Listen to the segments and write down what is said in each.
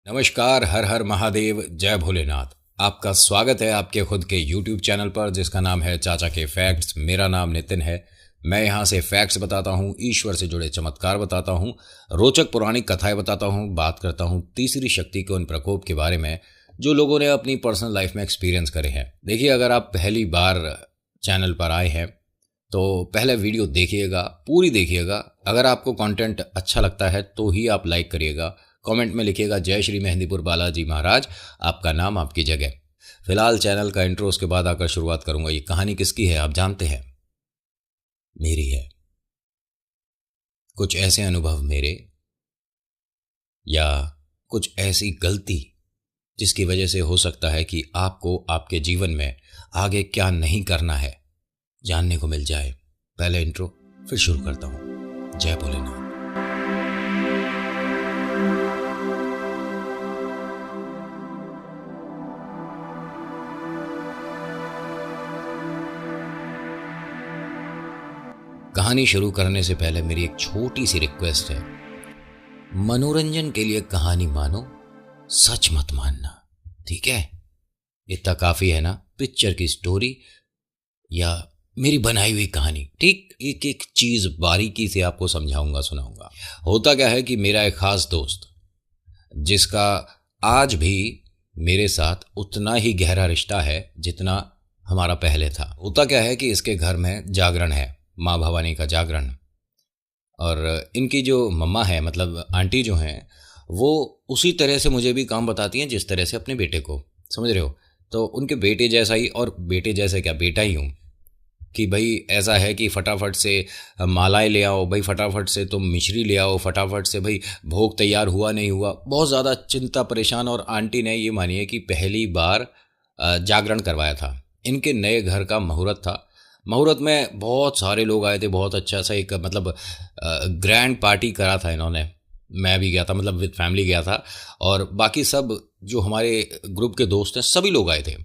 नमस्कार, हर हर महादेव, जय भोलेनाथ। आपका स्वागत है आपके खुद के YouTube चैनल पर जिसका नाम है चाचा के फैक्ट्स। मेरा नाम नितिन है। मैं यहाँ से फैक्ट्स बताता हूँ, ईश्वर से जुड़े चमत्कार बताता हूँ, रोचक पौराणिक कथाएं बताता हूँ, बात करता हूँ तीसरी शक्ति के उन प्रकोप के बारे में जो लोगों ने अपनी पर्सनल लाइफ में एक्सपीरियंस करे हैं। देखिए, अगर आप पहली बार चैनल पर आए हैं तो पहले वीडियो देखिएगा, पूरी देखिएगा। अगर आपको कंटेंट अच्छा लगता है तो ही आप लाइक करिएगा। कमेंट में लिखिएगा जय श्री मेहंदीपुर बालाजी महाराज, आपका नाम आपकी जगह। फिलहाल चैनल का इंट्रो उसके बाद आकर शुरुआत करूंगा। ये कहानी किसकी है आप जानते हैं? मेरी है। कुछ ऐसे अनुभव मेरे, या कुछ ऐसी गलती जिसकी वजह से हो सकता है कि आपको आपके जीवन में आगे क्या नहीं करना है जानने को मिल जाए। पहले इंट्रो, फिर शुरू करता हूं। जय भोलेनाथ। कहानी शुरू करने से पहले मेरी एक छोटी सी रिक्वेस्ट है। मनोरंजन के लिए कहानी मानो, सच मत मानना, ठीक है? इतना काफी है ना। पिक्चर की स्टोरी या मेरी बनाई हुई कहानी, ठीक एक एक चीज बारीकी से आपको समझाऊंगा, सुनाऊंगा। होता क्या है कि मेरा एक खास दोस्त, जिसका आज भी मेरे साथ उतना ही गहरा रिश्ता है जितना हमारा पहले था। होता क्या है कि इसके घर में जागरण है, माँ भवानी का जागरण। और इनकी जो मम्मा है, मतलब आंटी जो हैं, वो उसी तरह से मुझे भी काम बताती हैं जिस तरह से अपने बेटे को, समझ रहे हो? तो उनके बेटे जैसा ही, और बेटे जैसे क्या, बेटा ही हूँ। कि भाई ऐसा है कि फटाफट से मालाएं ले आओ, भाई फटाफट से तुम मिश्री ले आओ, फटाफट से भाई भोग तैयार हुआ नहीं हुआ, बहुत ज़्यादा चिंता परेशान। और आंटी ने ये मानिए कि पहली बार जागरण करवाया था। इनके नए घर का मुहूर्त था। मुहूर्त में बहुत सारे लोग आए थे, बहुत अच्छा सा एक मतलब ग्रैंड पार्टी करा था इन्होंने। मैं भी गया था, मतलब विद फैमिली गया था। और बाकी सब जो हमारे ग्रुप के दोस्त हैं सभी लोग आए थे।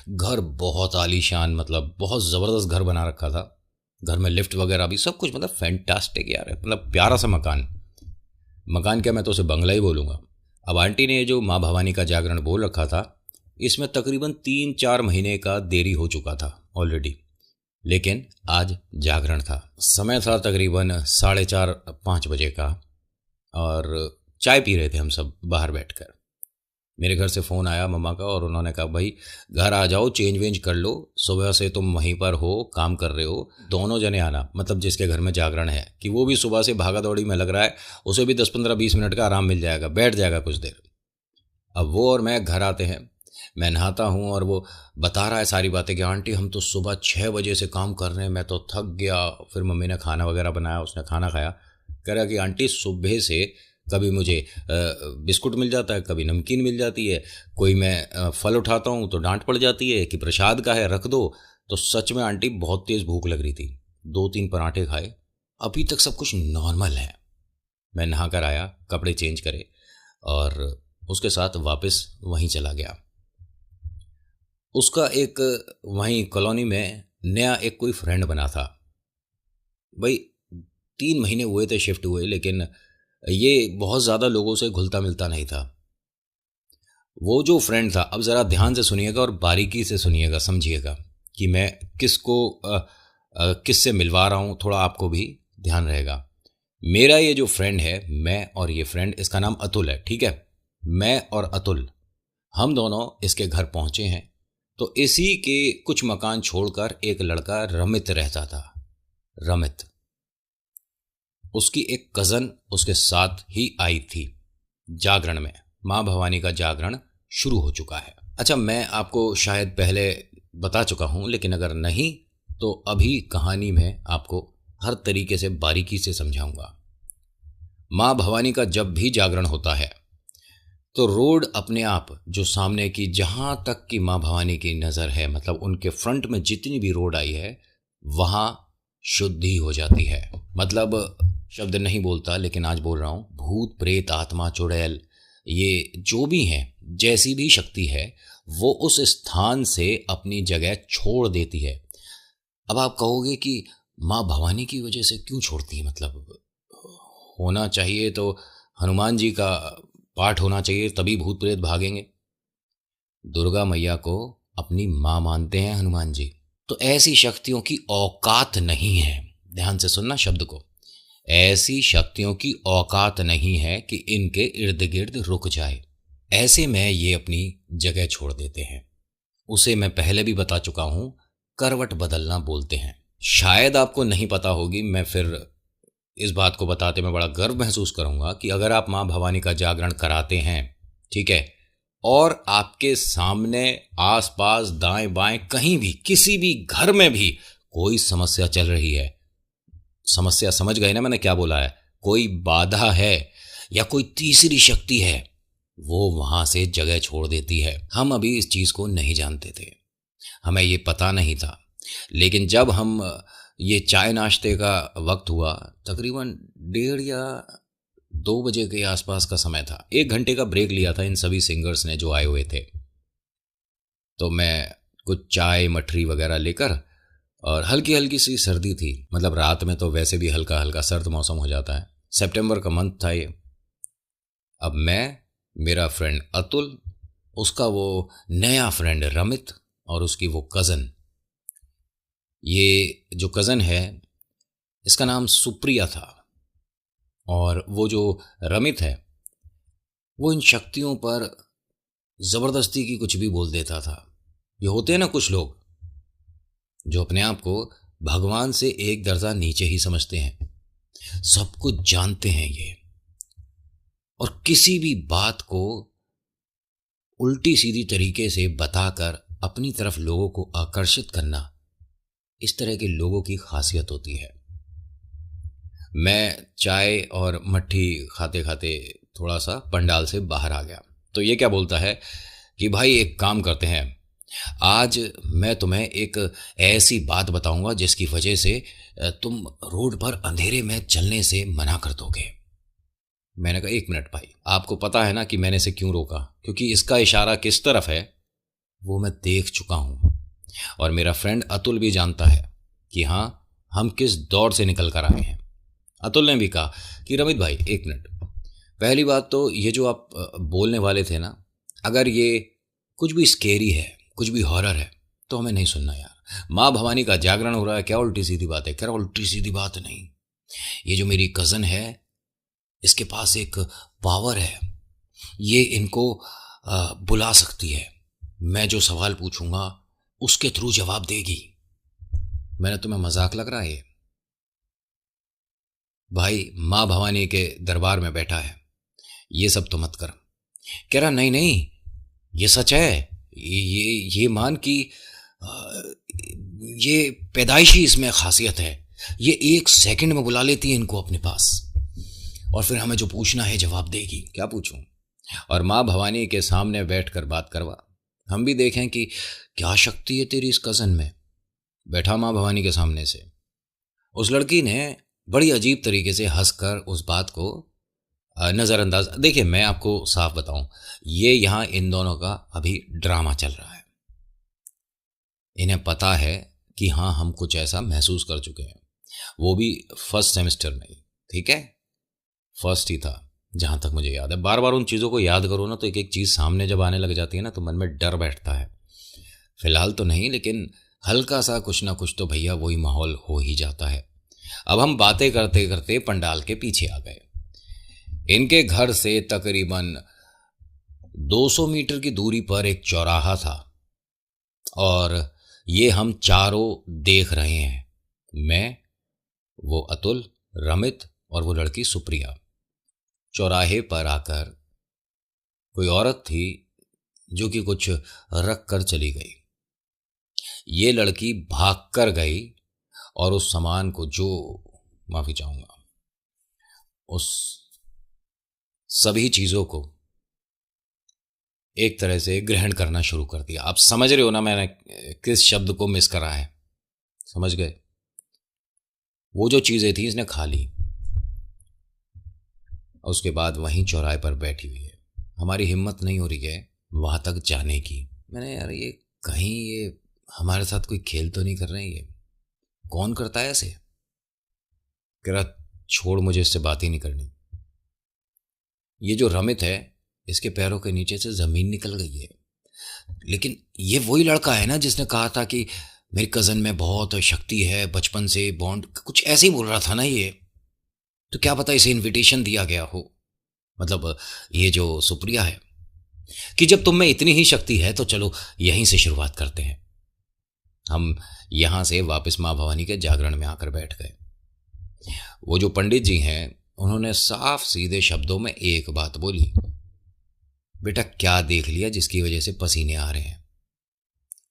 घर बहुत आलीशान, मतलब बहुत ज़बरदस्त घर बना रखा था। घर में लिफ्ट वगैरह भी, सब कुछ मतलब फैंटास्टिक यार, मतलब प्यारा सा मकान। मकान क्या, मैं तो उसे बंगला ही बोलूँगा। अब आंटी ने जो माँ भवानी का जागरण बोल रखा था, इसमें तकरीबन 3-4 महीने का देरी हो चुका था ऑलरेडी। लेकिन आज जागरण था। समय था तकरीबन 4:30-5 बजे का। और चाय पी रहे थे हम सब बाहर बैठकर। मेरे घर से फ़ोन आया मम्मा का, और उन्होंने कहा भाई घर आ जाओ, चेंज वेंज कर लो, सुबह से तुम वहीं पर हो, काम कर रहे हो, दोनों जने आना। मतलब जिसके घर में जागरण है, कि वो भी सुबह से भागा दौड़ी में लग रहा है, उसे भी 10-15-20 मिनट का आराम मिल जाएगा, बैठ जाएगा कुछ देर। अब वो और मैं घर आते हैं, मैं नहाता हूँ और वो बता रहा है सारी बातें कि आंटी हम तो सुबह 6 बजे से काम कर रहे हैं, मैं तो थक गया। फिर मम्मी ने खाना वगैरह बनाया, उसने खाना खाया। कह रहा कि आंटी सुबह से कभी मुझे बिस्कुट मिल जाता है, कभी नमकीन मिल जाती है, कोई मैं फल उठाता हूँ तो डांट पड़ जाती है कि प्रसाद का है रख दो। तो सच में आंटी बहुत तेज़ भूख लग रही थी, 2-3 पराठे खाए। अभी तक सब कुछ नॉर्मल है। मैं नहा कर आया, कपड़े चेंज करे, और उसके साथ वापस वहीं चला गया। उसका एक वहीं कॉलोनी में नया एक कोई फ्रेंड बना था। भाई 3 महीने हुए थे शिफ्ट हुए, लेकिन ये बहुत ज़्यादा लोगों से घुलता मिलता नहीं था। वो जो फ्रेंड था, अब ज़रा ध्यान से सुनिएगा और बारीकी से सुनिएगा, समझिएगा कि मैं किसको किससे मिलवा रहा हूँ, थोड़ा आपको भी ध्यान रहेगा। मेरा ये जो फ्रेंड है, मैं और ये फ्रेंड, इसका नाम अतुल है, ठीक है? मैं और अतुल, हम दोनों इसके घर पहुंचे हैं। तो इसी के कुछ मकान छोड़कर एक लड़का रमित रहता था। रमित, उसकी एक कज़न उसके साथ ही आई थी जागरण में। माँ भवानी का जागरण शुरू हो चुका है। अच्छा, मैं आपको शायद पहले बता चुका हूँ, लेकिन अगर नहीं तो अभी कहानी में आपको हर तरीके से बारीकी से समझाऊंगा। माँ भवानी का जब भी जागरण होता है तो रोड अपने आप, जो सामने की जहां तक की माँ भवानी की नज़र है, मतलब उनके फ्रंट में जितनी भी रोड आई है, वहां शुद्धि हो जाती है। मतलब शब्द नहीं बोलता, लेकिन आज बोल रहा हूं, भूत प्रेत आत्मा चुड़ैल, ये जो भी हैं, जैसी भी शक्ति है, वो उस स्थान से अपनी जगह छोड़ देती है। अब आप कहोगे कि माँ भवानी की वजह से क्यों छोड़ती है? मतलब होना चाहिए तो हनुमान जी का पाठ होना चाहिए, तभी भूत प्रेत भागेंगे। दुर्गा मैया को अपनी माँ मानते हैं हनुमान जी। तो ऐसी शक्तियों की औकात नहीं है, ध्यान से सुनना शब्द को, ऐसी शक्तियों की औकात नहीं है कि इनके इर्द गिर्द रुक जाए। ऐसे में ये अपनी जगह छोड़ देते हैं। उसे मैं पहले भी बता चुका हूं, करवट बदलना बोलते हैं। शायद आपको नहीं पता होगी, मैं फिर इस बात को बताते मैं बड़ा गर्व महसूस करूंगा कि अगर आप मां भवानी का जागरण कराते हैं, ठीक है, और आपके सामने आसपास दाएं बाएं कहीं भी किसी भी घर में भी कोई समस्या चल रही है, समस्या समझ गए ना मैंने क्या बोला है, कोई बाधा है या कोई तीसरी शक्ति है, वो वहां से जगह छोड़ देती है। हम अभी इस चीज को नहीं जानते थे, हमें ये पता नहीं था, लेकिन जब हम ये चाय नाश्ते का वक्त हुआ, तकरीबन 1:30 या 2 बजे के आसपास का समय था, 1 घंटे का ब्रेक लिया था इन सभी सिंगर्स ने जो आए हुए थे। तो मैं कुछ चाय मठरी वगैरह लेकर, और हल्की हल्की सी सर्दी थी, मतलब रात में तो वैसे भी हल्का हल्का सर्द मौसम हो जाता है, सितंबर का मंथ था ये। अब मैं, मेरा फ्रेंड अतुल, उसका वो नया फ्रेंड रमित, और उसकी वो कज़न, ये जो कज़न है इसका नाम सुप्रिया था, और वो जो रमित है वो इन शक्तियों पर ज़बरदस्ती की कुछ भी बोल देता था। ये होते हैं ना कुछ लोग जो अपने आप को भगवान से एक दर्जा नीचे ही समझते हैं, सब कुछ जानते हैं ये, और किसी भी बात को उल्टी सीधी तरीके से बताकर अपनी तरफ लोगों को आकर्षित करना, इस तरह के लोगों की खासियत होती है। मैं चाय और मट्ठी खाते खाते थोड़ा सा पंडाल से बाहर आ गया, तो ये क्या बोलता है कि भाई एक काम करते हैं, आज मैं तुम्हें एक ऐसी बात बताऊंगा जिसकी वजह से तुम रोड पर अंधेरे में चलने से मना कर दोगे। मैंने कहा 1 मिनट भाई, आपको पता है ना कि मैंने इसे क्यों रोका, क्योंकि इसका इशारा किस तरफ है वो मैं देख चुका हूं, और मेरा फ्रेंड अतुल भी जानता है कि हाँ हम किस दौड़ से निकल कर आए हैं। अतुल ने भी कहा कि रमित भाई 1 मिनट, पहली बात तो ये जो आप बोलने वाले थे ना, अगर ये कुछ भी स्केरी है, कुछ भी हॉरर है, तो हमें नहीं सुनना यार। माँ भवानी का जागरण हो रहा है, क्या उल्टी सीधी बात है? कह रहा उल्टी सीधी बात नहीं, ये जो मेरी कज़न है इसके पास एक पावर है, ये इनको बुला सकती है, मैं जो सवाल पूछूंगा उसके थ्रू जवाब देगी। मैंने, तुम्हें मजाक लग रहा है? ये भाई माँ भवानी के दरबार में बैठा है, ये सब तो मत कर। कह रहा नहीं नहीं ये सच है, ये मान कि ये पैदाइशी इसमें खासियत है, ये 1 सेकंड में बुला लेती है इनको अपने पास, और फिर हमें जो पूछना है जवाब देगी। क्या पूछूं? और माँ भवानी के सामने बैठकर बात करवा, हम भी देखें कि क्या शक्ति है तेरी इस कज़न में। बैठा माँ भवानी के सामने से, उस लड़की ने बड़ी अजीब तरीके से हंसकर उस बात को नज़रअंदाज। देखिए मैं आपको साफ बताऊं, ये यहाँ इन दोनों का अभी ड्रामा चल रहा है। इन्हें पता है कि हाँ हम कुछ ऐसा महसूस कर चुके हैं, वो भी फर्स्ट सेमेस्टर में ही, ठीक है, फर्स्ट ही था जहां तक मुझे याद है। बार बार उन चीज़ों को याद करो ना तो एक एक चीज़ सामने जब आने लग जाती है ना तो मन में डर बैठता है। फिलहाल तो नहीं, लेकिन हल्का सा कुछ ना कुछ तो भैया वही माहौल हो ही जाता है। अब हम बातें करते करते पंडाल के पीछे आ गए। इनके घर से तकरीबन 200 मीटर की दूरी पर एक चौराहा था, और ये हम चारों देख रहे हैं, मैं, वो अतुल, रमित और वो लड़की सुप्रिया। चौराहे पर आकर कोई औरत थी जो कि कुछ रख कर चली गई। ये लड़की भाग कर गई और उस सामान को, जो, माफी चाहूंगा, उस सभी चीजों को एक तरह से ग्रहण करना शुरू कर दिया। आप समझ रहे हो ना मैंने किस शब्द को मिस करा है? समझ गए? वो जो चीजें थी इसने खा ली, और उसके बाद वहीं चौराहे पर बैठी हुई है। हमारी हिम्मत नहीं हो रही है वहां तक जाने की। मैंने, यार ये कहीं ये हमारे साथ कोई खेल तो नहीं कर रहे हैं? ये कौन करता है ऐसे? कह रहा छोड़, मुझे इससे बात ही नहीं करनी। ये जो रमित है इसके पैरों के नीचे से जमीन निकल गई है। लेकिन ये वही लड़का है ना जिसने कहा था कि मेरी कजन में बहुत शक्ति है, बचपन से बॉन्ड, कुछ ऐसे ही बोल रहा था ना ये। तो क्या पता इसे इनविटेशन दिया गया हो, मतलब ये जो सुप्रिया है, कि जब तुम में इतनी ही शक्ति है तो चलो यहीं से शुरुआत करते हैं। हम यहां से वापस मां भवानी के जागरण में आकर बैठ गए। वो जो पंडित जी हैं उन्होंने साफ सीधे शब्दों में एक बात बोली, बेटा क्या देख लिया जिसकी वजह से पसीने आ रहे हैं?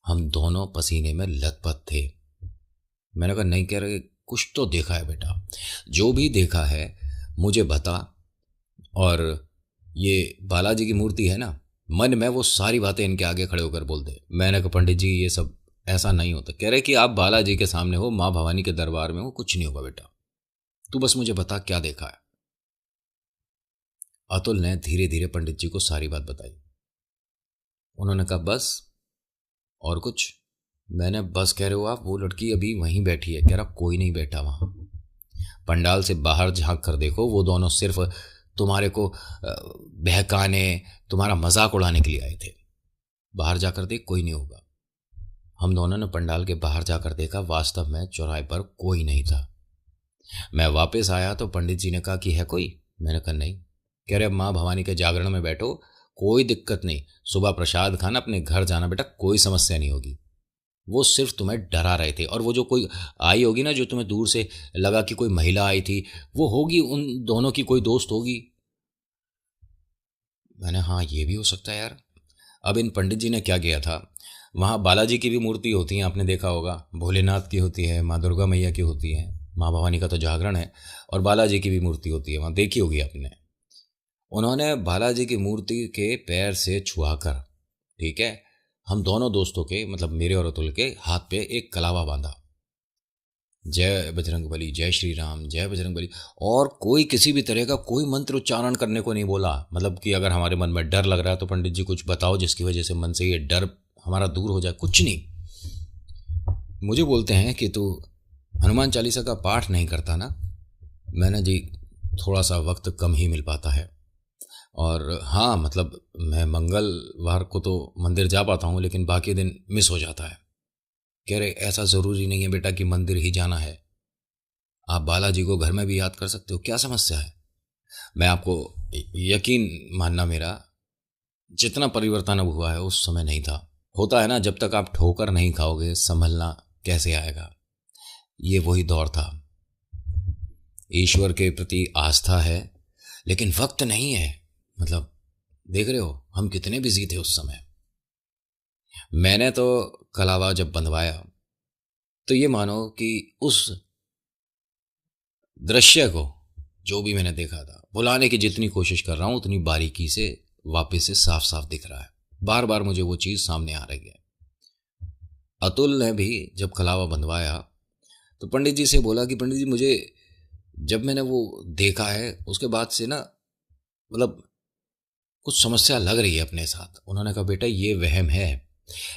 हम दोनों पसीने में लथपथ थे। मैंने कहा नहीं, कह रहे कुछ तो देखा है बेटा, जो भी देखा है मुझे बता। और ये बालाजी की मूर्ति है ना, मन में वो सारी बातें इनके आगे खड़े होकर बोल दे। मैंने कहा पंडित जी ये सब ऐसा नहीं होता। कह रहे कि आप बालाजी के सामने हो, मां भवानी के दरबार में हो, कुछ नहीं होगा बेटा, तू बस मुझे बता क्या देखा है। अतुल ने धीरे धीरे पंडित जी को सारी बात बताई। उन्होंने कहा बस और कुछ? मैंने बस, कह रहे हो आप, वो लड़की अभी वहीं बैठी है। कह रहा कोई नहीं बैठा वहां, पंडाल से बाहर झांक कर देखो, वो दोनों सिर्फ तुम्हारे को बहकाने, तुम्हारा मजाक उड़ाने के लिए आए थे। बाहर जाकर देख, कोई नहीं होगा। हम दोनों ने पंडाल के बाहर जाकर देखा, वास्तव में चौराहे पर कोई नहीं था। मैं वापस आया तो पंडित जी ने कहा कि है कोई? मैंने कहा नहीं। कह रहे अब माँ भवानी के जागरण में बैठो, कोई दिक्कत नहीं, सुबह प्रसाद खाना, अपने घर जाना बेटा, कोई समस्या नहीं होगी। वो सिर्फ तुम्हें डरा रहे थे। और वो जो कोई आई होगी ना, जो तुम्हें दूर से लगा कि कोई महिला आई थी, वो होगी उन दोनों की कोई दोस्त होगी। मैंने हाँ ये भी हो सकता है यार। अब इन पंडित जी ने क्या किया था, वहाँ बालाजी की भी मूर्ति होती है, आपने देखा होगा, भोलेनाथ की होती है, माँ दुर्गा मैया की होती है, माँ भवानी का तो जागरण है, और बालाजी की भी मूर्ति होती है, वहाँ देखी होगी आपने। उन्होंने बालाजी की मूर्ति के पैर से छुआकर, ठीक है, हम दोनों दोस्तों के, मतलब मेरे और अतुल के हाथ पे एक कलावा बांधा, जय बजरंगबली, जय श्री राम, जय बजरंगबली। और कोई किसी भी तरह का कोई मंत्र उच्चारण करने को नहीं बोला। मतलब कि अगर हमारे मन में डर लग रहा है तो पंडित जी कुछ बताओ जिसकी वजह से मन से ये डर हमारा दूर हो जाए, कुछ नहीं। मुझे बोलते हैं कि तू हनुमान चालीसा का पाठ नहीं करता ना। मैंने जी थोड़ा सा वक्त कम ही मिल पाता है, और हाँ मतलब मैं मंगलवार को तो मंदिर जा पाता हूँ, लेकिन बाकी दिन मिस हो जाता है। कह रहे ऐसा ज़रूरी नहीं है बेटा कि मंदिर ही जाना है, आप बालाजी को घर में भी याद कर सकते हो, क्या समस्या है? मैं आपको, यकीन मानना मेरा, जितना परिवर्तन अब हुआ है उस समय नहीं था। होता है ना, जब तक आप ठोकर नहीं खाओगे संभलना कैसे आएगा। ये वही दौर था। ईश्वर के प्रति आस्था है लेकिन वक्त नहीं है। मतलब देख रहे हो हम कितने बिजी थे उस समय। मैंने तो कलावा जब बंधवाया तो ये मानो कि उस दृश्य को, जो भी मैंने देखा था, भुलाने की जितनी कोशिश कर रहा हूं उतनी बारीकी से वापस से साफ साफ दिख रहा है। बार बार मुझे वो चीज सामने आ रही है। अतुल ने भी जब कलावा बंधवाया तो पंडित जी से बोला कि पंडित जी मुझे, जब मैंने वो देखा है उसके बाद से ना, मतलब कुछ समस्या लग रही है अपने साथ। उन्होंने कहा बेटा ये वहम है,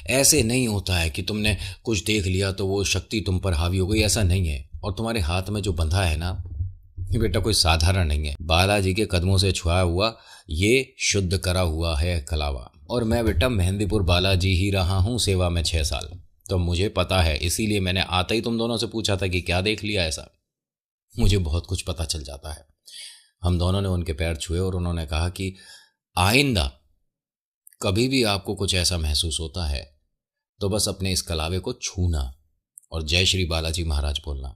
ऐसे नहीं होता है कि तुमने कुछ देख लिया तो वो शक्ति तुम पर हावी हो गई, ऐसा नहीं है। और तुम्हारे हाथ में जो बंधा है ना, ये बेटा कोई साधारण नहीं है, बालाजी के कदमों से छुआ हुआ, ये शुद्ध करा हुआ है कलावा। और मैं बेटा मेहंदीपुर बालाजी ही रहा हूँ सेवा में 6 साल, तो मुझे पता है। इसीलिए मैंने आते ही तुम दोनों से पूछा था कि क्या देख लिया ऐसा। मुझे बहुत कुछ पता चल जाता है। हम दोनों ने उनके पैर छुए और उन्होंने कहा कि आइंदा कभी भी आपको कुछ ऐसा महसूस होता है तो बस अपने इस कलावे को छूना और जय श्री बालाजी महाराज बोलना,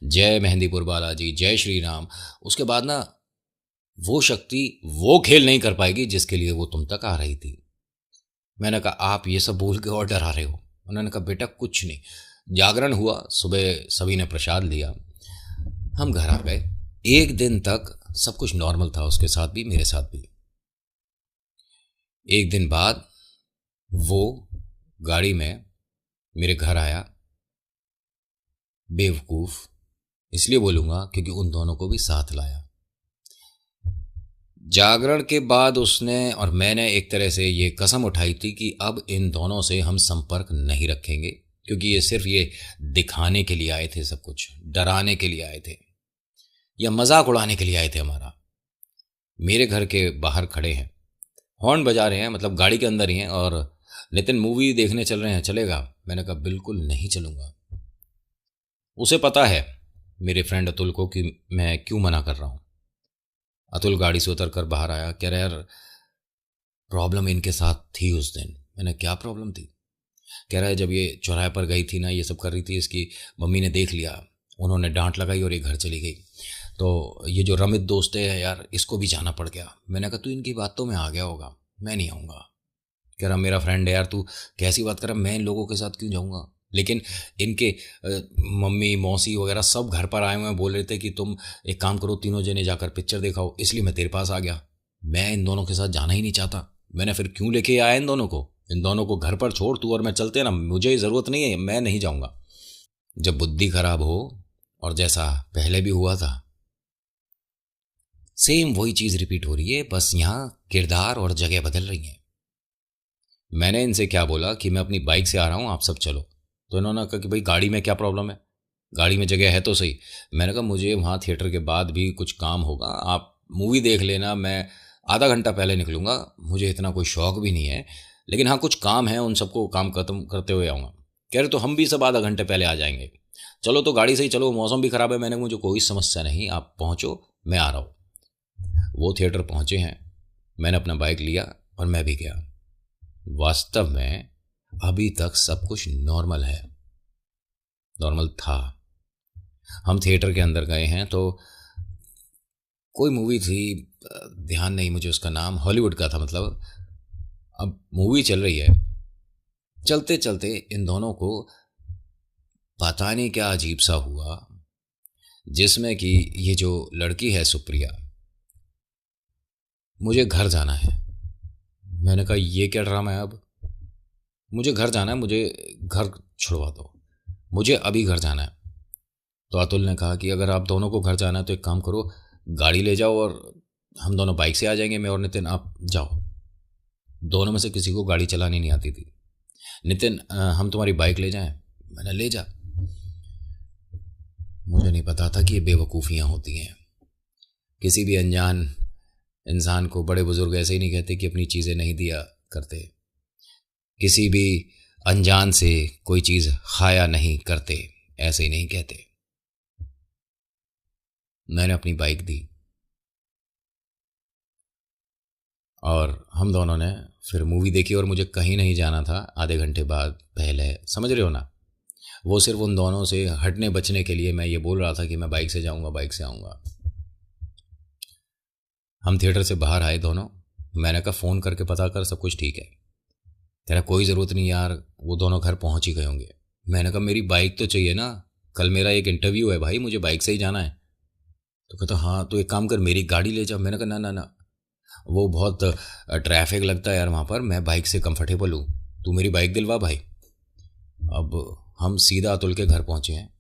जय मेहंदीपुर बालाजी, जय श्री राम। उसके बाद ना वो शक्ति वो खेल नहीं कर पाएगी जिसके लिए वो तुम तक आ रही थी। मैंने कहा आप ये सब बोल के और डरा रहे हो। उन्होंने कहा बेटा कुछ नहीं। जागरण हुआ, सुबह सभी ने प्रसाद लिया, हम घर आ गए। एक दिन तक सब कुछ नॉर्मल था, उसके साथ भी मेरे साथ भी। एक दिन बाद वो गाड़ी में मेरे घर आया। बेवकूफ इसलिए बोलूंगा क्योंकि उन दोनों को भी साथ लाया। जागरण के बाद उसने और मैंने एक तरह से ये कसम उठाई थी कि अब इन दोनों से हम संपर्क नहीं रखेंगे, क्योंकि ये सिर्फ ये दिखाने के लिए आए थे, सब कुछ डराने के लिए आए थे या मजाक उड़ाने के लिए आए थे हमारा। मेरे घर के बाहर खड़े हैं, हॉर्न बजा रहे हैं, मतलब गाड़ी के अंदर ही हैं, और नितिन मूवी देखने चल रहे हैं, चलेगा? मैंने कहा बिल्कुल नहीं चलूँगा। उसे पता है मेरे फ्रेंड अतुल को कि मैं क्यों मना कर रहा हूँ। अतुल गाड़ी से उतर कर बाहर आया, कह रहा यार प्रॉब्लम इनके साथ थी उस दिन। मैंने क्या प्रॉब्लम थी? कह रहा है जब ये चौराहे पर गई थी ना, ये सब कर रही थी, इसकी मम्मी ने देख लिया, उन्होंने डांट लगाई और ये घर चली गई। तो ये जो रमित दोस्त है यार, इसको भी जाना पड़ गया। मैंने कहा तू इनकी बातों में आ गया होगा, मैं नहीं आऊँगा। कह रहा मेरा फ्रेंड है यार, तू कैसी बात कर रहा, मैं इन लोगों के साथ क्यों जाऊँगा? लेकिन इनके मम्मी मौसी वगैरह सब घर पर आए हुए हैं, बोल रहे थे कि तुम एक काम करो, तीनों जने जाकर पिक्चर दिखाओ, इसलिए मैं तेरे पास आ गया। मैं इन दोनों के साथ जाना ही नहीं चाहता। मैंने फिर क्यों लेके आया इन दोनों को? इन दोनों को घर पर छोड़, तू और मैं चलते ना, मुझे ज़रूरत नहीं है, मैं नहीं जाऊँगा। जब बुद्धि खराब हो, और जैसा पहले भी हुआ था, सेम वही चीज़ रिपीट हो रही है, बस यहाँ किरदार और जगह बदल रही हैं। मैंने इनसे क्या बोला कि मैं अपनी बाइक से आ रहा हूँ, आप सब चलो। तो इन्होंने कहा कि भाई गाड़ी में क्या प्रॉब्लम है, गाड़ी में जगह है तो सही। मैंने कहा मुझे वहाँ थिएटर के बाद भी कुछ काम होगा, आप मूवी देख लेना, मैं आधा घंटा पहले निकलूँगा, मुझे इतना कोई शौक भी नहीं है, लेकिन हाँ कुछ काम है, उन सबको काम खत्म करते हुए आऊँगा। कह रहे तो हम भी सब आधा घंटे पहले आ जाएंगे। चलो तो गाड़ी से ही चलो, मौसम भी ख़राब है। मैंने कहा मुझे कोई समस्या नहीं, आप पहुँचो, मैं आ रहा हूँ। वो थिएटर पहुँचे हैं, मैंने अपना बाइक लिया और मैं भी गया। वास्तव में अभी तक सब कुछ नॉर्मल है, नॉर्मल था। हम थिएटर के अंदर गए हैं तो कोई मूवी थी, ध्यान नहीं मुझे उसका नाम, हॉलीवुड का था मतलब। अब मूवी चल रही है, चलते चलते इन दोनों को पता नहीं क्या अजीब सा हुआ, जिसमें कि ये जो लड़की है सुप्रिया, मुझे घर जाना है। मैंने कहा ये क्या ड्रामा है अब, मुझे घर जाना है, मुझे घर छुड़वा दो, मुझे अभी घर जाना है। तो अतुल ने कहा कि अगर आप दोनों को घर जाना है तो एक काम करो, गाड़ी ले जाओ और हम दोनों बाइक से आ जाएंगे, मैं और नितिन, आप जाओ। दोनों में से किसी को गाड़ी चलानी नहीं आती थी। नितिन हम तुम्हारी बाइक ले जाएं? मैंने ले जा। मुझे नहीं पता था कि ये बेवकूफ़ियाँ होती हैं। किसी भी अनजान इंसान को बड़े बुजुर्ग ऐसे ही नहीं कहते कि अपनी चीज़ें नहीं दिया करते, किसी भी अनजान से कोई चीज़ खाया नहीं करते, ऐसे ही नहीं कहते। मैंने अपनी बाइक दी और हम दोनों ने फिर मूवी देखी, और मुझे कहीं नहीं जाना था आधे घंटे बाद पहले, समझ रहे हो ना? वो सिर्फ उन दोनों से हटने बचने के लिए मैं ये बोल रहा था कि मैं बाइक से जाऊंगा, बाइक से आऊंगा। हम थिएटर से बाहर आए दोनों। मैंने कहा फ़ोन करके पता कर सब कुछ ठीक है। तेरा कोई ज़रूरत नहीं यार, वो दोनों घर पहुंच ही गए होंगे। मैंने कहा मेरी बाइक तो चाहिए ना, कल मेरा एक इंटरव्यू है भाई, मुझे बाइक से ही जाना है। तो कहता हाँ तो एक काम कर, मेरी गाड़ी ले जा। मैंने कहा ना ना ना, वो बहुत ट्रैफिक लगता है यार वहाँ पर, मैं बाइक से कंफर्टेबल हूँ, तू मेरी बाइक दिलवा भाई। अब हम सीधा अतुल के घर पहुँचे हैं।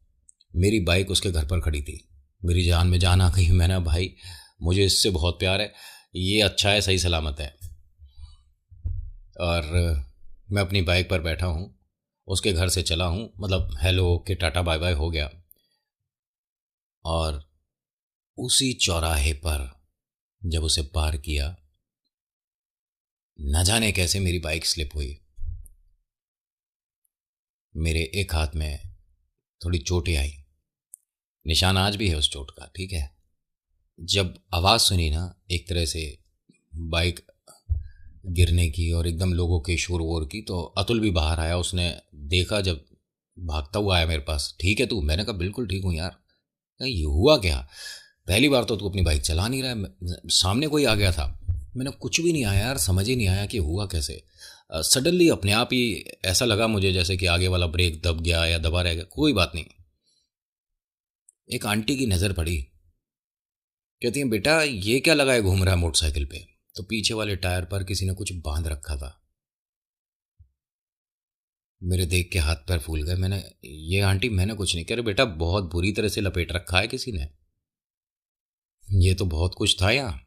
मेरी बाइक उसके घर पर खड़ी थी। मेरी जान में जान आ गई। मैंने भाई मुझे इससे बहुत प्यार है, ये अच्छा है, सही सलामत है। और मैं अपनी बाइक पर बैठा हूँ, उसके घर से चला हूँ, मतलब हेलो के टाटा बाय बाय हो गया। और उसी चौराहे पर जब उसे पार किया, न जाने कैसे मेरी बाइक स्लिप हुई। मेरे एक हाथ में थोड़ी चोटें आई, निशान आज भी है उस चोट का, ठीक है। जब आवाज़ सुनी ना एक तरह से बाइक गिरने की और एकदम लोगों के शोर वोर की, तो अतुल भी बाहर आया। उसने देखा, जब भागता हुआ आया मेरे पास, ठीक है तू? मैंने कहा बिल्कुल ठीक हूँ यार। ये हुआ क्या? पहली बार तो तू अपनी बाइक चला नहीं रहा है, सामने कोई आ गया था। मैंने कुछ भी नहीं आया यार, समझ ही नहीं आया कि हुआ कैसे। सडनली अपने आप ही ऐसा लगा मुझे जैसे कि आगे वाला ब्रेक दब गया या दबा रह गया, कोई बात नहीं। एक आंटी की नज़र पड़ी, कहती हैं बेटा ये क्या लगा है घूम रहा है मोटरसाइकिल पे? तो पीछे वाले टायर पर किसी ने कुछ बांध रखा था। मेरे देख के हाथ पैर फूल गए। मैंने, ये आंटी मैंने कुछ नहीं। कह रहे बेटा बहुत बुरी तरह से लपेट रखा है किसी ने, ये तो बहुत कुछ था यहाँ।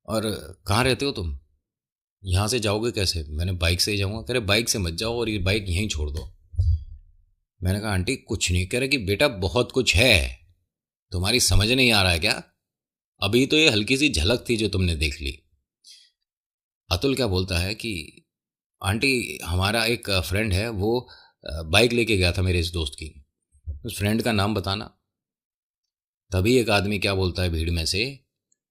और कहाँ रहते हो तुम, यहाँ से जाओगे कैसे? मैंने बाइक से ही जाऊँगा। कह रहे बाइक से मत जाओ और ये बाइक यहीं छोड़ दो। मैंने कहा आंटी कुछ नहीं। कह रहे कि बेटा बहुत कुछ है, तुम्हारी समझ नहीं आ रहा है क्या? अभी तो ये हल्की सी झलक थी जो तुमने देख ली। अतुल क्या बोलता है कि आंटी, हमारा एक फ्रेंड है, वो बाइक लेके गया था मेरे इस दोस्त की, उस फ्रेंड का नाम बताना। तभी एक आदमी क्या बोलता है भीड़ में से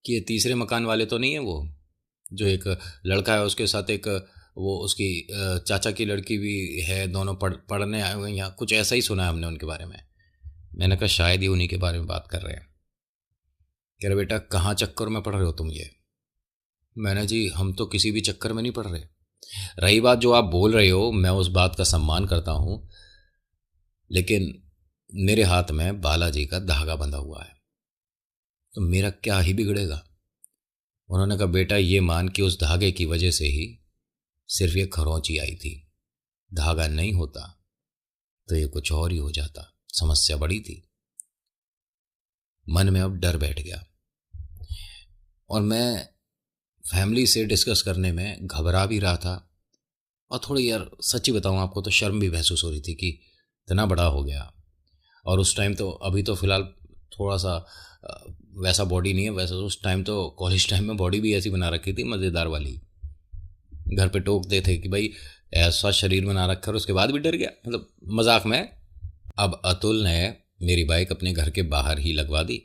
कि ये तीसरे मकान वाले तो नहीं है वो, जो एक लड़का है उसके साथ एक वो उसकी चाचा की लड़की भी है, दोनों पढ़ने आए हुए हैं यहाँ, कुछ ऐसा ही सुना है हमने उनके बारे में। मैंने कहा शायद ही उन्हीं के बारे में बात कर रहे हैं। कह रहे बेटा कहाँ चक्कर में पढ़ रहे हो तुम ये। मैंने जी हम तो किसी भी चक्कर में नहीं पढ़ रहे। रही बात जो आप बोल रहे हो, मैं उस बात का सम्मान करता हूँ, लेकिन मेरे हाथ में बालाजी का धागा बंधा हुआ है, तो मेरा क्या ही बिगड़ेगा। उन्होंने कहा बेटा ये मान कि उस धागे की वजह से ही सिर्फ ये खरोंची आई थी, धागा नहीं होता तो ये कुछ और ही हो जाता, समस्या बड़ी थी। मन में अब डर बैठ गया और मैं फैमिली से डिस्कस करने में घबरा भी रहा था, और थोड़ी यार सच्ची बताऊं आपको तो शर्म भी महसूस हो रही थी कि इतना बड़ा हो गया। और उस टाइम तो, अभी तो फिलहाल थोड़ा सा वैसा बॉडी नहीं है, वैसा तो उस टाइम तो कॉलेज टाइम में बॉडी भी ऐसी बना रखी थी मज़ेदार वाली। घर पे टोकते थे कि भाई ऐसा शरीर बना रखा है, और उसके बाद भी डर गया, मतलब मजाक में। अब अतुल ने मेरी बाइक अपने घर के बाहर ही लगवा दी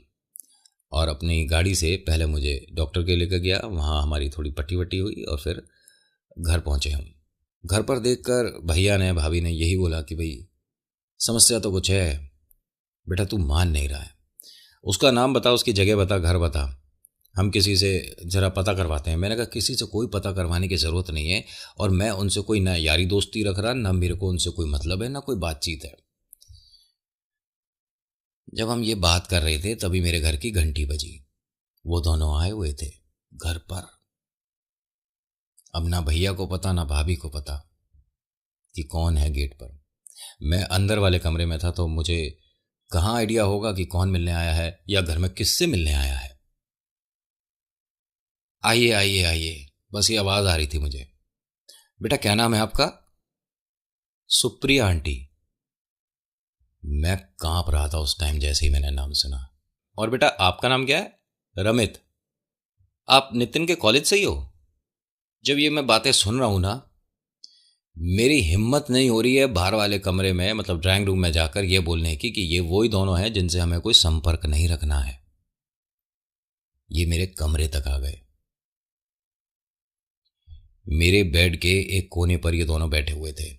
और अपनी गाड़ी से पहले मुझे डॉक्टर के लेकर गया, वहाँ हमारी थोड़ी पट्टी वट्टी हुई और फिर घर पहुँचे हम। घर पर देखकर भैया ने भाभी ने यही बोला कि भाई समस्या तो कुछ है बेटा, तू मान नहीं रहा है, उसका नाम बता, उसकी जगह बता, घर बता, हम किसी से ज़रा पता करवाते हैं। मैंने कहा किसी से कोई पता करवाने की ज़रूरत नहीं है, और मैं उनसे कोई ना यारी दोस्ती रख रहा, ना मेरे को उनसे कोई मतलब है, ना कोई बातचीत है। जब हम ये बात कर रहे थे तभी मेरे घर की घंटी बजी। वो दोनों आए हुए थे घर पर। अब ना भैया को पता ना भाभी को पता कि कौन है गेट पर। मैं अंदर वाले कमरे में था, तो मुझे कहाँ आइडिया होगा कि कौन मिलने आया है या घर में किससे मिलने आया है। आइए आइए आइए, बस ये आवाज़ आ रही थी मुझे। बेटा क्या नाम है आपका? सुप्रिया आंटी। मैं कांप रहा था उस टाइम जैसे ही मैंने नाम सुना। और बेटा आपका नाम क्या है? रमित। आप नितिन के कॉलेज से ही हो? जब ये मैं बातें सुन रहा हूं ना, मेरी हिम्मत नहीं हो रही है बाहर वाले कमरे में, मतलब ड्राइंग रूम में जाकर ये बोलने की कि ये वही दोनों हैं जिनसे हमें कोई संपर्क नहीं रखना है। ये मेरे कमरे तक आ गए। मेरे बेड के एक कोने पर ये दोनों बैठे हुए थे,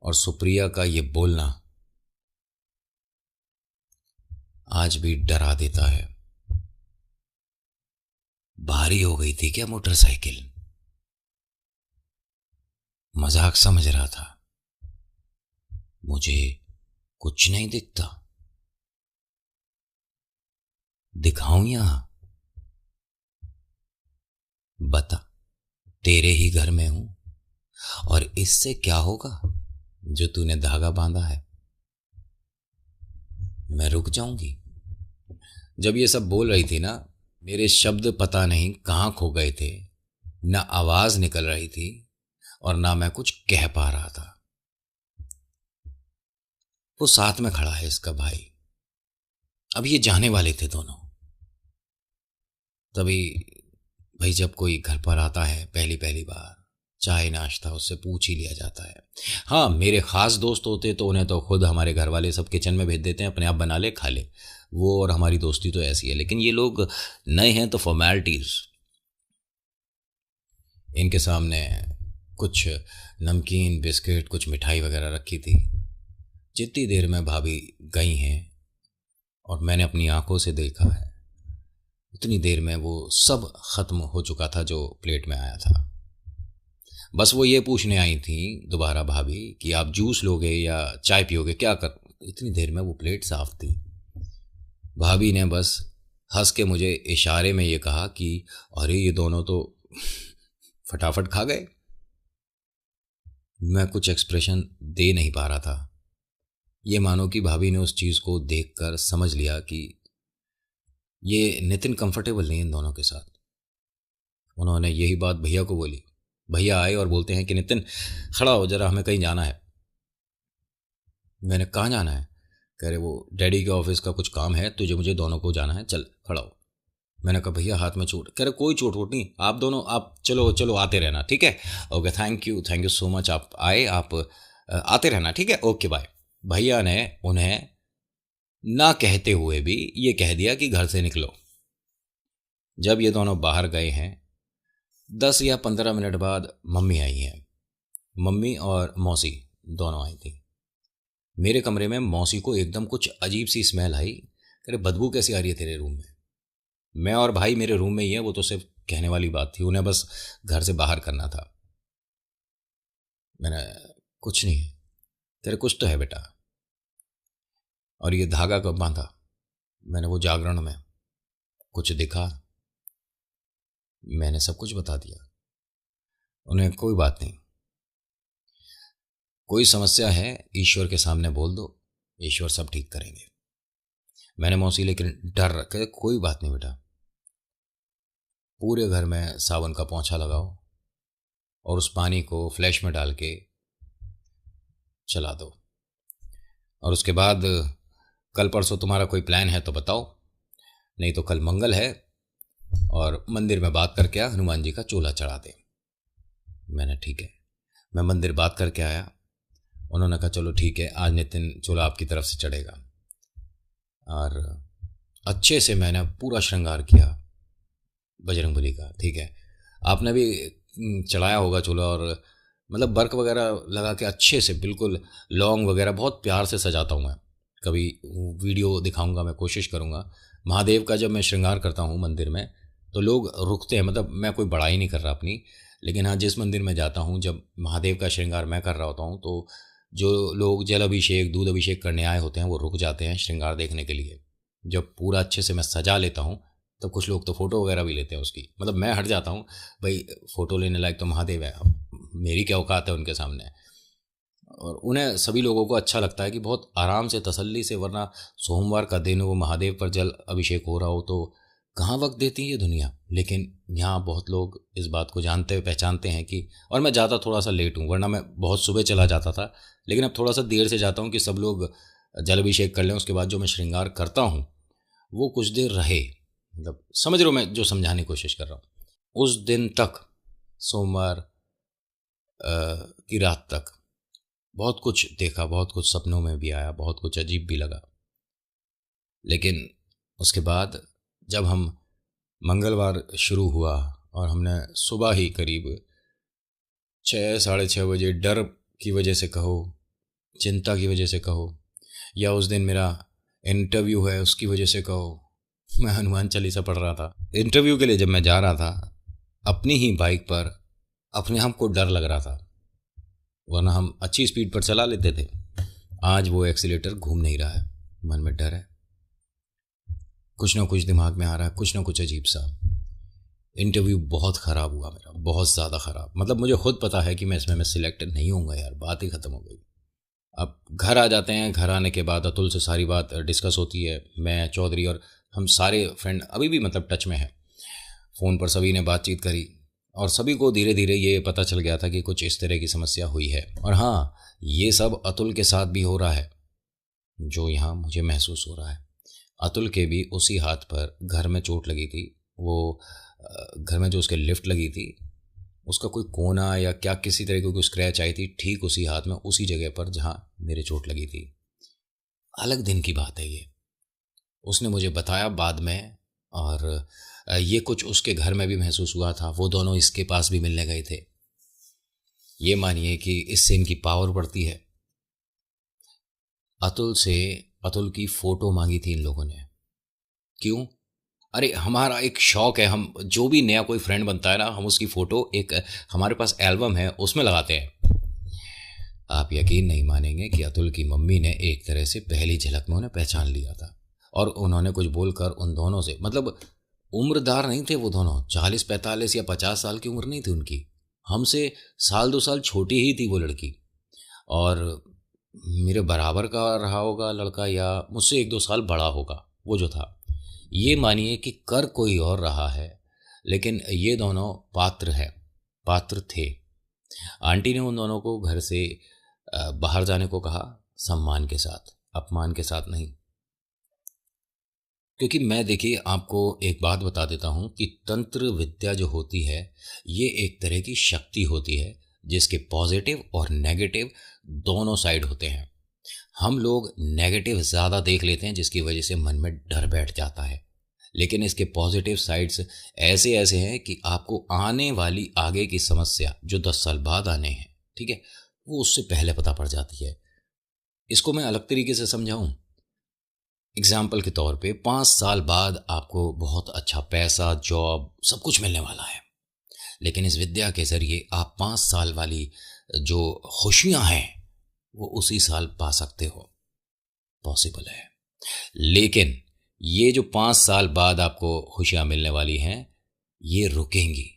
और सुप्रिया का ये बोलना आज भी डरा देता है। भारी हो गई थी क्या मोटरसाइकिल? मजाक समझ रहा था। मुझे कुछ नहीं दिखता। दिखाऊं यहां? बता, तेरे ही घर में हूं, और इससे क्या होगा जो तूने धागा बांधा है? मैं रुक जाऊंगी? जब ये सब बोल रही थी ना, मेरे शब्द पता नहीं कहाँ खो गए थे, ना आवाज निकल रही थी और ना मैं कुछ कह पा रहा था। वो साथ में खड़ा है इसका भाई। अब ये जाने वाले थे दोनों। तभी भाई जब कोई घर पर आता है पहली पहली बार, चाय नाश्ता उससे पूछ ही लिया जाता है। हाँ, मेरे खास दोस्त होते तो उन्हें तो खुद हमारे घर वाले सब किचन में भेज देते हैं, अपने आप बना ले खा ले वो, और हमारी दोस्ती तो ऐसी है। लेकिन ये लोग नए हैं तो फॉर्मेलिटीज। इनके सामने कुछ नमकीन बिस्किट कुछ मिठाई वगैरह रखी थी। जितनी देर में भाभी गई हैं और मैंने अपनी आंखों से देखा है, उतनी देर में वो सब खत्म हो चुका था जो प्लेट में आया था। बस वो ये पूछने आई थी दोबारा भाभी कि आप जूस लोगे या चाय पियोगे, क्या कर। इतनी देर में वो प्लेट साफ थी। भाभी ने बस हंस के मुझे इशारे में ये कहा कि अरे ये दोनों तो फटाफट खा गए। मैं कुछ एक्सप्रेशन दे नहीं पा रहा था। ये मानो कि भाभी ने उस चीज़ को देखकर समझ लिया कि ये नितिन कंफर्टेबल नहीं इन दोनों के साथ। उन्होंने यही बात भैया को बोली। भैया आए और बोलते हैं कि नितिन खड़ा हो जरा, हमें कहीं जाना है। मैंने कहाँ जाना है? कह रहे वो डैडी के ऑफिस का कुछ काम है, तुझे मुझे दोनों को जाना है, चल खड़ा हो। मैंने कहा भैया हाथ में चोट। कह रहे कोई चोट वोट नहीं, आप दोनों आप चलो चलो आते रहना, ठीक है। Okay, thank you so much, आप आए, आप आते रहना, ठीक है, ओके बाय। भैया ने उन्हें ना कहते हुए भी ये कह दिया कि घर से निकलो। जब ये दोनों बाहर गए हैं, 10 या 15 मिनट बाद मम्मी आई हैं। मम्मी और मौसी दोनों आई थी। मेरे कमरे में मौसी को एकदम कुछ अजीब सी स्मेल आई। कह रहे बदबू कैसी आ रही है तेरे रूम में। मैं और भाई मेरे रूम में ही है, वो तो सिर्फ कहने वाली बात थी, उन्हें बस घर से बाहर करना था। मैंने कुछ नहीं है। तेरे कुछ तो है बेटा। और ये धागा कब बांधा। मैंने वो जागरण में कुछ दिखा। मैंने सब कुछ बता दिया उन्हें। कोई बात नहीं, कोई समस्या है ईश्वर के सामने बोल दो, ईश्वर सब ठीक करेंगे। मैंने मौसी लेकिन डर रखे, कोई बात नहीं बेटा, पूरे घर में सावन का पोंछा लगाओ और उस पानी को फ्लैश में डाल के चला दो। और उसके बाद कल परसों तुम्हारा कोई प्लान है तो बताओ, नहीं तो कल मंगल है और मंदिर में बात करके आ, हनुमान जी का चूल्हा चढ़ा दे। मैंने ठीक है। मैं मंदिर बात करके आया। उन्होंने कहा चलो ठीक है, आज नितिन चूल्हा आपकी तरफ से चढ़ेगा। और अच्छे से मैंने पूरा श्रृंगार किया बजरंगबली का, ठीक है। आपने भी चढ़ाया होगा चूल्हा, और मतलब बर्क वगैरह लगा के अच्छे से, बिल्कुल लौंग वगैरह बहुत प्यार से सजाता हूँ मैं। कभी वीडियो दिखाऊंगा, मैं कोशिश करूँगा। महादेव का जब मैं श्रृंगार करता हूँ मंदिर में तो लोग रुकते हैं, मतलब मैं कोई बड़ाई नहीं कर रहा अपनी, लेकिन हाँ जिस मंदिर में जाता हूँ जब महादेव का श्रृंगार मैं कर रहा होता हूँ तो जो लोग जल अभिषेक दूध अभिषेक करने आए होते हैं वो रुक जाते हैं श्रृंगार देखने के लिए। जब पूरा अच्छे से मैं सजा लेता हूँ तो कुछ लोग तो फ़ोटो वगैरह भी लेते हैं उसकी, मतलब मैं हट जाता हूँ, भाई फ़ोटो लेने लायक तो महादेव है, अब मेरी क्या औकात है उनके सामने। और उन्हें सभी लोगों को अच्छा लगता है कि बहुत आराम से तसल्ली से, वरना सोमवार का दिन वो महादेव पर जल अभिषेक हो रहा हो तो कहाँ वक्त देती है ये दुनिया। लेकिन यहाँ बहुत लोग इस बात को जानते हुए पहचानते हैं कि, और मैं ज़्यादा थोड़ा सा लेट हूँ, वरना मैं बहुत सुबह चला जाता था, लेकिन अब थोड़ा सा देर से जाता हूँ कि सब लोग जल अभिषेक कर लें। उसके बाद जो मैं श्रृंगार करता हूँ वो कुछ देर रहे, मतलब समझ रहे हो मैं जो समझाने की कोशिश कर रहा हूँ। उस दिन तक, सोमवार की रात तक बहुत कुछ देखा, बहुत कुछ सपनों में भी आया, बहुत कुछ अजीब भी लगा। लेकिन उसके बाद जब हम मंगलवार शुरू हुआ और हमने सुबह ही करीब 6 साढ़े 6 बजे, डर की वजह से कहो, चिंता की वजह से कहो, या उस दिन मेरा इंटरव्यू है उसकी वजह से कहो, मैं हनुमान चालीसा पढ़ रहा था। इंटरव्यू के लिए जब मैं जा रहा था अपनी ही बाइक पर, अपने आप को डर लग रहा था, वरना हम अच्छी स्पीड पर चला लेते थे। आज वो एक्सीलेटर घूम नहीं रहा है, मन में डर है, कुछ ना कुछ दिमाग में आ रहा है, कुछ ना कुछ अजीब सा। इंटरव्यू बहुत ख़राब हुआ मेरा, बहुत ज़्यादा ख़राब, मतलब मुझे खुद पता है कि मैं इसमें मैं सिलेक्ट नहीं होऊंगा यार, बात ही ख़त्म हो गई। अब घर आ जाते हैं, घर आने के बाद अतुल से सारी बात डिस्कस होती है। मैं, चौधरी और हम सारे फ्रेंड अभी भी मतलब टच में हैं। फ़ोन पर सभी ने बातचीत करी और सभी को धीरे धीरे ये पता चल गया था कि कुछ इस तरह की समस्या हुई है। और हाँ, ये सब अतुल के साथ भी हो रहा है जो यहाँ मुझे महसूस हो रहा है। अतुल के भी उसी हाथ पर घर में चोट लगी थी। वो घर में जो उसके लिफ्ट लगी थी उसका कोई कोना या क्या किसी तरह की कोई स्क्रैच आई थी, ठीक उसी हाथ में उसी जगह पर जहाँ मेरे चोट लगी थी। अलग दिन की बात है ये, उसने मुझे बताया बाद में। और ये कुछ उसके घर में भी महसूस हुआ था, वो दोनों इसके पास भी मिलने गए थे। ये मानिए कि इससे इनकी पावर बढ़ती है। अतुल की फ़ोटो मांगी थी इन लोगों ने। क्यों? अरे हमारा एक शौक है, हम जो भी नया कोई फ्रेंड बनता है ना, हम उसकी फ़ोटो, एक हमारे पास एल्बम है उसमें लगाते हैं। आप यकीन नहीं मानेंगे कि अतुल की मम्मी ने एक तरह से पहली झलक में उन्हें पहचान लिया था। और उन्होंने कुछ बोलकर उन दोनों से, मतलब उम्रदार नहीं थे वो दोनों, 40 45 या 50 साल की उम्र नहीं थी उनकी, हमसे साल 2 साल छोटी ही थी वो लड़की। और मेरे बराबर का रहा होगा लड़का, या मुझसे 1 2 साल बड़ा होगा वो जो था। ये मानिए कि कर कोई और रहा है, लेकिन ये दोनों पात्र थे। आंटी ने उन दोनों को घर से बाहर जाने को कहा, सम्मान के साथ, अपमान के साथ नहीं। क्योंकि मैं, देखिए, आपको एक बात बता देता हूँ कि तंत्र विद्या जो होती है, ये एक तरह की शक्ति होती है जिसके पॉजिटिव और नेगेटिव दोनों साइड होते हैं। हम लोग नेगेटिव ज़्यादा देख लेते हैं जिसकी वजह से मन में डर बैठ जाता है, लेकिन इसके पॉजिटिव साइड्स ऐसे ऐसे हैं कि आपको आने वाली आगे की समस्या जो 10 साल बाद आने हैं, ठीक है, वो उससे पहले पता पड़ जाती है। इसको मैं अलग तरीके से समझाऊं, एग्जाम्पल के तौर पे 5 साल बाद आपको बहुत अच्छा पैसा, जॉब, सब कुछ मिलने वाला है, लेकिन इस विद्या के जरिए आप 5 साल वाली जो खुशियां हैं वो उसी साल पा सकते हो, पॉसिबल है। लेकिन ये जो 5 साल बाद आपको खुशियां मिलने वाली हैं, ये रुकेंगी,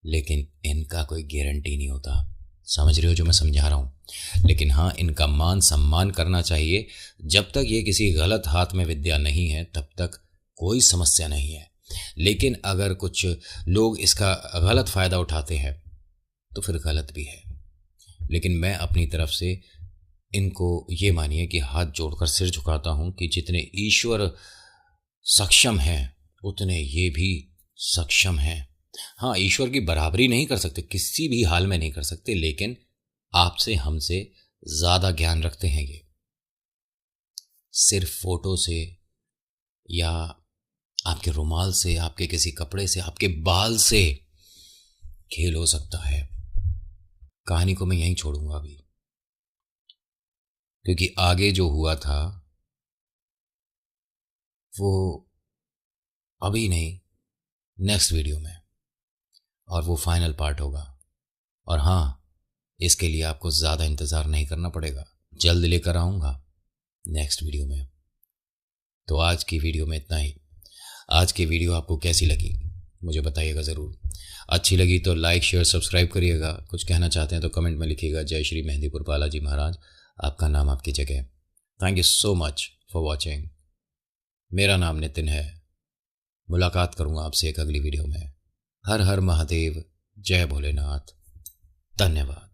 लेकिन इनका कोई गारंटी नहीं होता। समझ रहे हो जो मैं समझा रहा हूं? लेकिन हाँ, इनका मान सम्मान करना चाहिए। जब तक ये किसी गलत हाथ में विद्या नहीं है तब तक कोई समस्या नहीं है, लेकिन अगर कुछ लोग इसका गलत फायदा उठाते हैं तो फिर गलत भी है। लेकिन मैं अपनी तरफ से इनको ये मानिए कि हाथ जोड़कर सिर झुकाता हूं कि जितने ईश्वर सक्षम हैं उतने ये भी सक्षम हैं। हाँ, ईश्वर की बराबरी नहीं कर सकते, किसी भी हाल में नहीं कर सकते, लेकिन आपसे हमसे ज्यादा ज्ञान रखते हैं ये। सिर्फ फोटो से या आपके रुमाल से, आपके किसी कपड़े से, आपके बाल से खेल हो सकता है। कहानी को मैं यहीं छोड़ूंगा अभी, क्योंकि आगे जो हुआ था वो अभी नहीं, नेक्स्ट वीडियो में, और वो फाइनल पार्ट होगा। और हाँ, इसके लिए आपको ज़्यादा इंतज़ार नहीं करना पड़ेगा, जल्द लेकर आऊँगा नेक्स्ट वीडियो में। तो आज की वीडियो में इतना ही। आज की वीडियो आपको कैसी लगी मुझे बताइएगा ज़रूर। अच्छी लगी तो लाइक, शेयर, सब्सक्राइब करिएगा। कुछ कहना चाहते हैं तो कमेंट में लिखिएगा। जय श्री मेहंदीपुर बालाजी महाराज। आपका नाम आपकी जगह। Thank you so much for watching. मेरा नाम नितिन है। मुलाकात करूँगा आपसे एक अगली वीडियो में। हर हर महादेव, जय भोलेनाथ, धन्यवाद।